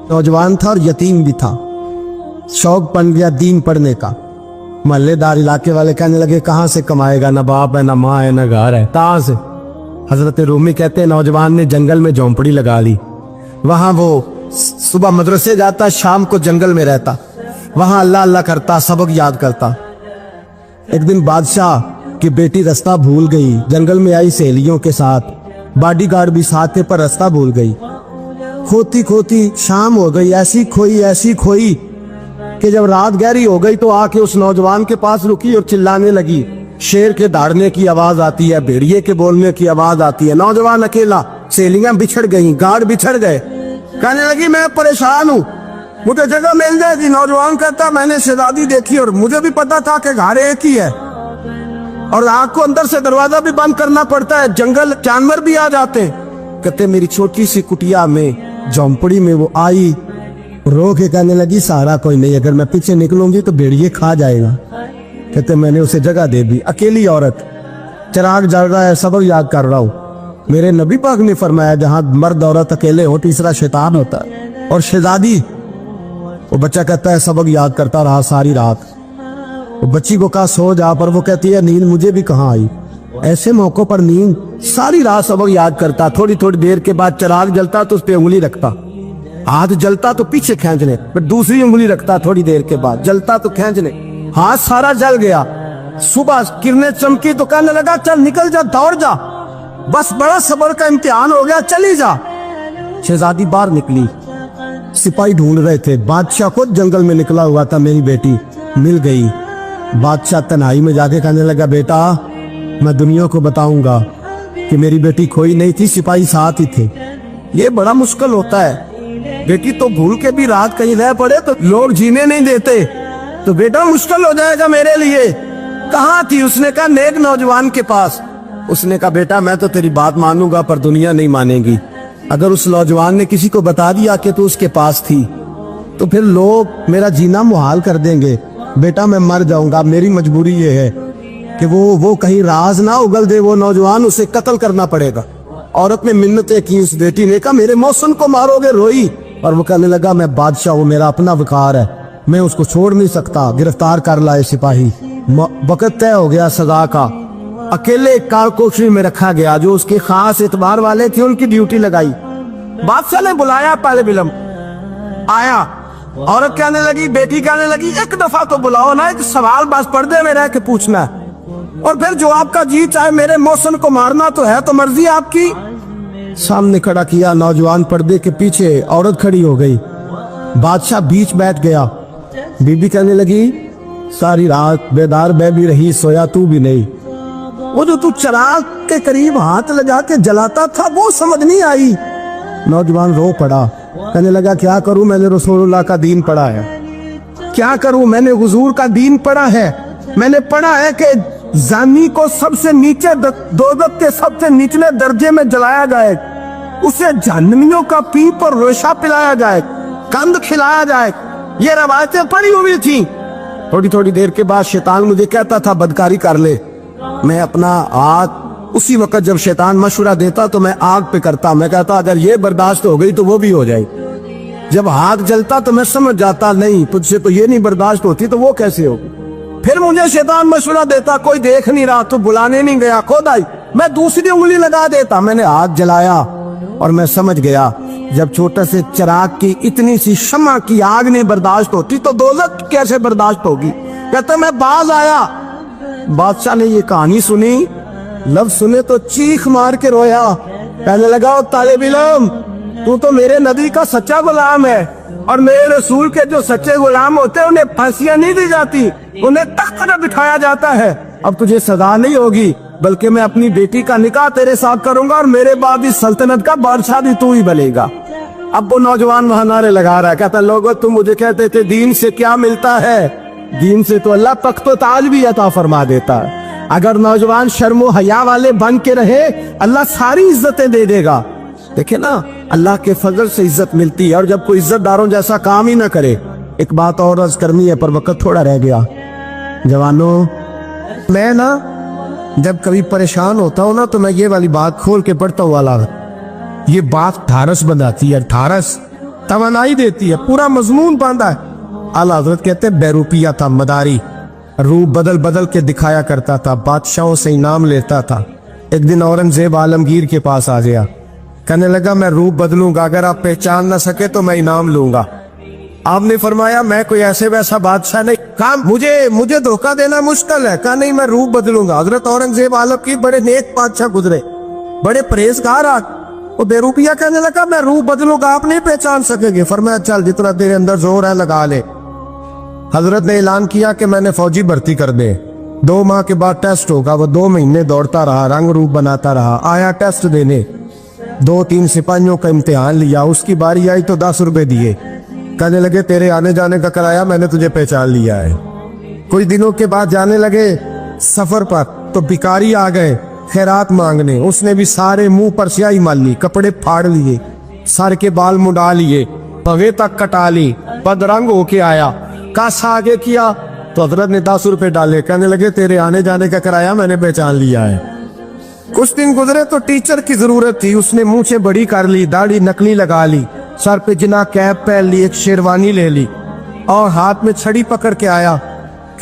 नौजवान था और यतीम भी था। शौक बन गया दीन पढ़ने का। महल्लेदार इलाके वाले कहने लगे कहां से कमाएगा, ना बाप है, ना माँ है, ना घर है, कहां से। हजरत रूमी कहते हैं नौजवान ने जंगल में झोंपड़ी लगा ली। वहां वो सुबह मदरसे जाता, शाम को जंगल में रहता, वहां अल्लाह अल्लाह करता, सबक याद करता। एक दिन बादशाह की बेटी रास्ता भूल गई, जंगल में आई सहेलियों के साथ, बॉडीगार्ड भी साथ थे पर रास्ता भूल गई। खोती खोती शाम हो गई, ऐसी खोई कि जब रात गहरी हो गई तो आके उस नौजवान के पास रुकी और चिल्लाने लगी। शेर के दहाड़ने की आवाज आती है, भेड़िए के बोलने की आवाज आती है। नौजवान अकेला, सहेलियां बिछड़ गई, गार्ड बिछड़ गए। कहने लगी मैं परेशान हूँ, मुझे जगह मिल जाएगी। नौजवान कहता मैंने शहजादी देखी और मुझे भी पता था कि घर एक ही है और आग को अंदर से दरवाजा भी बंद करना पड़ता है, जंगल जानवर भी आ जाते हैं। कहते मेरी छोटी सी कुटिया में, झोंपड़ी में वो आई, रो के कहने लगी सहारा कोई नहीं, अगर मैं पीछे निकलूंगी तो भेड़िए खा जाएगा। कहते मैंने उसे जगह दे दी। अकेली औरत, चिराग जल रहा है, सबक याद कर रहा हूँ। मेरे नबी पाक ने फरमाया जहां मर्द औरत अकेले हो तीसरा शैतान होता है। और शहजादी, वो बच्चा कहता है सबक याद करता रहा सारी रात। वो बच्ची को कहा सो जा, पर वो कहती है नींद मुझे भी कहाँ आई। ऐसे मौकों पर नींद, सारी रात सबक याद करता। थोड़ी थोड़ी देर के बाद चिराग जलता तो उस पर उंगली रखता, हाथ जलता तो पीछे खींचने, फिर दूसरी उंगली रखता, थोड़ी देर के बाद जलता तो खींचने, हाथ सारा जल गया। सुबह किरणें चमकी तो कहने लगा चल निकल जा, दौड़ जा, बस बड़ा सब्र का इम्तिहान हो गया, चली जा। शहजादी बाहर निकली, सिपाही ढूंढ रहे थे। बादशाह खुद जंगल में निकला हुआ था, मेरी बेटी मिल गई। बादशाह तन्हाई में जाके कहने लगा बेटा मैं दुनिया को बताऊंगा कि मेरी बेटी खोई नहीं थी, सिपाही साथ ही थे। ये बड़ा मुश्किल होता है, बेटी तो भूल के भी रात कहीं रह पड़े तो लोग जीने नहीं देते, तो बेटा मुश्किल हो जाएगा मेरे लिए। कहाँ थी? उसने कहा नेक नौजवान के पास। उसने कहा बेटा मैं तो तेरी बात मानूंगा पर दुनिया नहीं मानेगी। अगर उस नौजवान ने किसी को बता दिया कि तू उसके पास थी तो फिर लोग मेरा जीना मुहाल कर देंगे। बेटा मैं मर जाऊंगा, मेरी मजबूरी ये है कि वो कहीं राज ना उगल दे वो नौजवान, उसे कत्ल करना पड़ेगा। औरत ने मिन्नतें की, उस बेटी ने कहा मेरे मौसम को मारोगे, रोई। और वो कहने लगा मैं बादशाह हूँ, मेरा अपना वकार है, मैं उसको छोड़ नहीं सकता। गिरफ्तार कर लाए सिपाही। वक्त तय हो गया सजा का। अकेले कारकोशरी में रखा गया, जो उसके खास एतबार वाले थे उनकी ड्यूटी लगाई। बादशाह ने बुलाया, पहले बिलम आया। औरत कहने लगी, बेटी कहने लगी एक दफा तो बुलाओ ना, एक सवाल बस पर्दे में रह के पूछना है और फिर जो आपका जी चाहे। मेरे मौसम को मारना तो है, तो मर्जी आपकी। सामने खड़ा किया, नौजवान पर्दे के पीछे, औरत खड़ी हो गई। बादशाह बीच बैठ गया। बीबी कहने लगी सारी रात बेदार मैं भी रही, सोया तू भी नहीं। वो जो तू चिराग के करीब हाथ लगा के जलाता था वो समझ नहीं आई। नौजवान रो पड़ा, कहने लगा क्या करूं, मैंने रसूलुल्लाह का दीन पढ़ा है, क्या करूं, मैंने हुजूर का दीन पढ़ा है। मैंने पढ़ा है कि जानी को सबसे नीचे दोज़ख के सबसे निचले दर्जे में जलाया जाए, उसे जहन्नमियों का पीप और रेशा पिलाया जाए, कंद खिलाया जाए। ये रवायतें पड़ी हुई थी। थोड़ी थोड़ी देर के बाद शैतान मुझे कहता था बदकारी कर ले। मैं अपना हाथ उसी वक्त जब शैतान मशवरा देता तो मैं आग पे करता। मैं कहता अगर ये बर्दाश्त हो गई तो वो भी हो जाए। जब हाथ जलता तो मैं समझ जाता नहीं तुझसे तो ये नहीं बर्दाश्त होती तो वो कैसे होगी। फिर मुझे शैतान मशवरा देता कोई देख नहीं रहा तो बुलाने नहीं गया, खुद आई, मैं दूसरी उंगली लगा देता। मैंने हाथ जलाया और मैं समझ गया जब छोटे से चिराग की इतनी सी शम्मा की आग नहीं बर्दाश्त होती तो दोज़ख कैसे बर्दाश्त होगी। कहते मैं बाज आया। बादशाह ने ये कहानी सुनी, लफ्ज सुने तो चीख मार के रोया। कहने लगा तालिब इल्म तू तो मेरे नबी का सच्चा गुलाम है और मेरे रसूल के जो सच्चे गुलाम होते हैं उन्हें फांसियां नहीं दी जाती, उन्हें तख्त पर बिठाया जाता है। अब तुझे सजा नहीं होगी बल्कि मैं अपनी बेटी का निकाह तेरे साथ करूंगा और मेरे बाद इस सल्तनत का बादशाह भी तू ही बनेगा। अब वो नौजवान वहां नारे लगा रहा है, कहता लोगों तुम मुझे कहते थे दीन से क्या मिलता है, दीन से तो अल्लाह तख्त व ताज भी अता फरमा देता है। अगर नौजवान शर्मो हया वाले बन के रहे अल्लाह सारी इज्जतें दे देगा। देखे ना अल्लाह के फजल से इज्जत मिलती है और जब कोई इज्जतदारों जैसा काम ही ना करे। एक बात और अर्ज करनी है पर वक्त थोड़ा रह गया। जवानों मैं ना जब कभी परेशान होता हूँ ना तो मैं ये वाली बात खोल के पढ़ता हूँ वाला, ये बात ढारस बनाती है, ढारस तवानाई देती है, पूरा मजमून बांधा है। आला हजरत कहते हैं बेरूपिया था, मदारी, रूप बदल बदल के दिखाया करता था, बादशाहों से इनाम लेता था। एक दिन औरंगजेब आलमगीर के पास आ गया, कहने लगा मैं रूप बदलूंगा, अगर आप पहचान ना सके तो मैं इनाम लूंगा। आपने फरमाया मैं कोई ऐसे वैसा बादशाह नहीं, कहा मुझे धोखा देना मुश्किल है, कहा नहीं मैं रूप बदलूंगा। हजरत औरंगजेब आलमगीर बड़े नेक बादशाह गुजरे, बड़े परहेजगार। वो बेरूपिया कहने लगा मैं रूप बदलूंगा, आप नहीं पहचान सकेंगे। फरमाया चल जितना तेरे अंदर जोर है लगा ले। हजरत ने ऐलान किया कि मैंने फौजी भर्ती कर दे, 2 माह के बाद टेस्ट होगा। वो 2 महीने दौड़ता रहा, रंग रूप बनाता रहा, आया टेस्ट देने, 2-3 सिपाहियों का इम्तिहान लिया, उसकी बारी आई तो 10 रुपए दिए, कहने लगे तेरे आने जाने का कराया मैंने तुझे पहचान लिया है। कुछ दिनों के बाद जाने लगे सफर पर, तो भिखारी आ गए खैरात मांगने, उसने भी सारे मुंह पर स्याही मार ली, कपड़े फाड़ लिए, सर के बाल मुंडा लिए, भवे तक कटा ली, बदरंग होके आया। कासा आगे किया तो हजरत ने 10 रुपए डाले, कहने लगे तेरे आने जाने का कराया मैंने पहचान लिया है। कुछ दिन गुजरे तो टीचर की जरूरत थी, उसने मुंह बड़ी कर ली, दाढ़ी नकली लगा ली, सर पे जिना कैप पहन ली, एक शेरवानी ले ली और हाथ में छड़ी पकड़ के आया।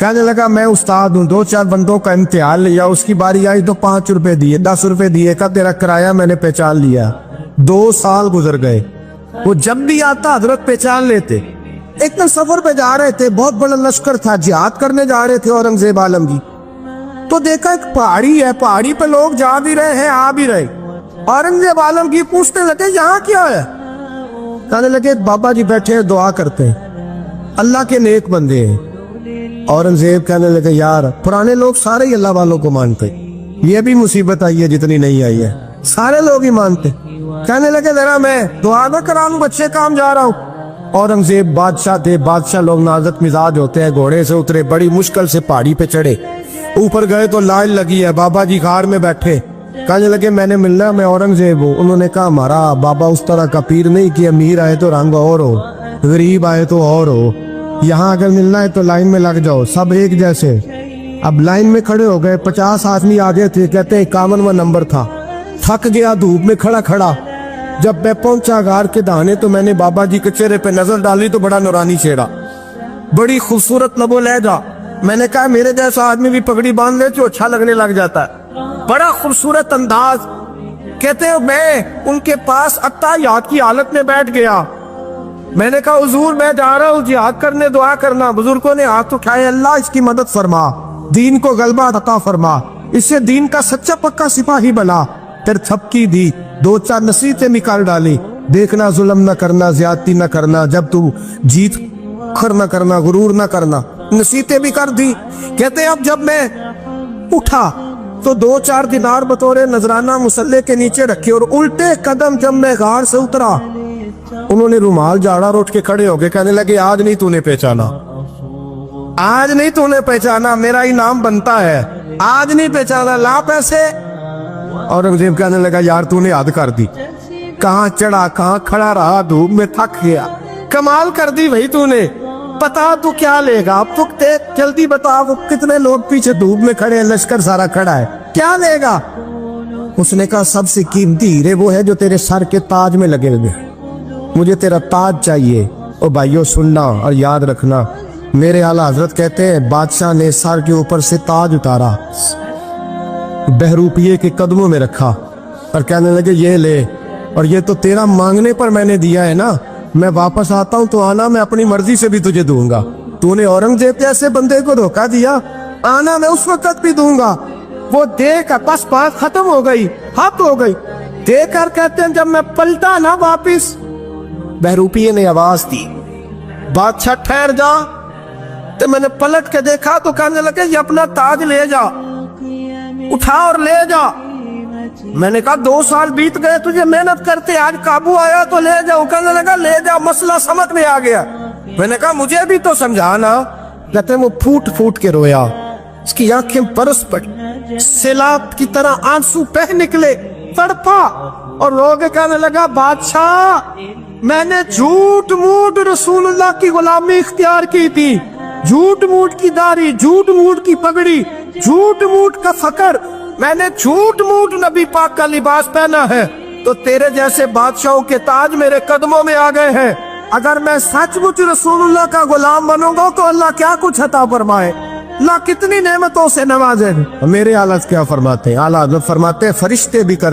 कहने लगा मैं उस्ताद हूँ, 2-4 बंदों का इम्तिहान लिया, उसकी बारी आई तो 5 रुपए दिए, 10 रुपए दिए, का तेरा कराया मैंने पहचान लिया। 2 साल गुजर गए, वो जब भी आता हजरत पहचान लेते। एक दिन सफर पे जा रहे थे, बहुत बड़ा लश्कर था, जिहाद करने जा रहे थे औरंगजेब आलमगीर, तो देखा एक पहाड़ी है, पहाड़ी पे लोग जा भी रहे हैं आ भी रहे। औरंगजेब आलमगीर पूछने लगे यहाँ क्या है? कहने लगे बाबा जी बैठे हैं दुआ करते हैं, अल्लाह के नेक बंदे हैं। औरंगजेब कहने लगे यार पुराने लोग सारे ही अल्लाह वालों को मानते, ये भी मुसीबत आई है जितनी नहीं आई है, सारे लोग ही मानते। कहने लगे जरा मैं दुआ ना करा लूं, बच्चे काम जा रहा हूँ। औरंगजेब बादशाह थे, बादशाह लोग नाजुक मिजाज होते हैं, घोड़े से उतरे, बड़ी मुश्किल से पहाड़ी पे चढ़े, ऊपर गए तो लाइन लगी है, बाबा जी खार में बैठे। कहने लगे मैंने मिलना, मैं औरंगजेब हूँ। उन्होंने कहा हमारा बाबा उस तरह का पीर नहीं कि अमीर आए तो रंग और हो, गरीब आए तो और हो, यहाँ अगर मिलना है तो लाइन में लग जाओ, सब एक जैसे। अब लाइन में खड़े हो गए, 50 आदमी आगे थे, कहते 51वां नंबर था। थक गया धूप में खड़ा खड़ा, जब मैं पहुंचा गार के दाने तो मैंने बाबा जी के चेहरे पे नजर डाली तो बड़ा नूरानी चेहरा, बड़ी खूबसूरत लबो लहजा। मैंने कहा मेरे जैसा आदमी भी पगड़ी बांध ले तो अच्छा लगने लग जाता है, बड़ा खूबसूरत अंदाज। कहते हैं मैं उनके पास अत्ताहियात की हालत में बैठ गया। मैंने कहा हुजूर मैं जा रहा हूँ जिहाद करने, दुआ करना। बुजुर्गों ने हाथ उठाए, अल्लाह इसकी मदद फरमा, दीन को गलबा अता फरमा, इससे दीन का सच्चा पक्का सिपाही बना। फिर थपकी दी, 2-4 नसीहतें निकाल डाली, देखना जुल्म न करना, ज्यादती न करना, जब तू जीत खर न करना, गुरूर न करना, नसीहतें भी कर दी। कहते अब जब मैं उठा तो 2-4 दिनार बतौरे नजराना मुसल्ले के नीचे रखे और उल्टे कदम जब मैं गार से उतरा, उन्होंने रुमाल झाड़ा और उठ के खड़े हो गए। कहने लगे आज नहीं तूने पहचाना, आज नहीं तूने पहचाना, मेरा इनाम बनता है, आज नहीं पहचाना, ला पैसे। औरंगजेब कहने लगा यार तूने हद कर दी, कहाँ चढ़ा कहाँ खड़ा रहा, धूप में थक गया, कमाल कर दी भाई तूने। पता तू क्या लेगा, अब तू जल्दी बता, वो कितने लोग पीछे धूप में खड़े हैं, लश्कर सारा खड़ा है, क्या लेगा? उसने कहा सबसे कीमती हीरे वो है जो तेरे सर के ताज में लगे हुए, मुझे तेरा ताज चाहिए। ओ भाइयों सुनना और याद रखना, मेरे आला हजरत कहते हैं बादशाह ने सर के ऊपर से ताज उतारा, बहरूपिये के कदमों में रखा और कहने लगे ये ले, और ये तो तेरा मांगने पर मैंने दिया है ना, मैं वापस आता हूँ तो आना, मैं अपनी मर्जी से भी तुझे दूंगा। तूने औरंगजेब जैसे बंदे को धोखा दिया, आना मैं उस वक्त भी दूंगा। वो देकर बस बात खत्म हो गई, हद हो गई। देकर कहते हैं जब मैं पलटा ना वापिस, बहरूपिये ने आवाज दी बादशाह ठहर जा। तो मैंने पलट के देखा तो कहने लगे ये अपना ताज ले जा, उठा और ले जा। मैंने कहा 2 साल बीत गए तुझे मेहनत करते, आज काबू आया तो ले जाओ। कहने लगा ले जा, मसला समझ में आ गया। मैंने कहा मुझे भी तो समझाना। कहते वो फूट फूट के रोया, उसकी आंखें बरस पड़ी, सैलाब की तरह आंसू बह निकले, तड़पा और रो के कहने लगा बादशाह मैंने झूठ मूठ रसूलुल्लाह की गुलामी इख्तियार की थी, झूठ मूठ की दाढ़ी, झूठ मूठ की पगड़ी, झूठ मूठ का फकर, میں نے جھوٹ موٹ نبی پاک کا لباس پہنا ہے تو تیرے جیسے بادشاہوں کے تاج میرے قدموں میں آ گئے ہیں. اگر میں سچ مچ رسول اللہ کا غلام بنوں گا تو اللہ کیا کچھ عطا فرمائے, اللہ کتنی نعمتوں سے نوازے. میرے اعلیٰ کیا فرماتے ہیں؟ اعلیٰ حضرت فرماتے ہیں فرشتے بھی کرتے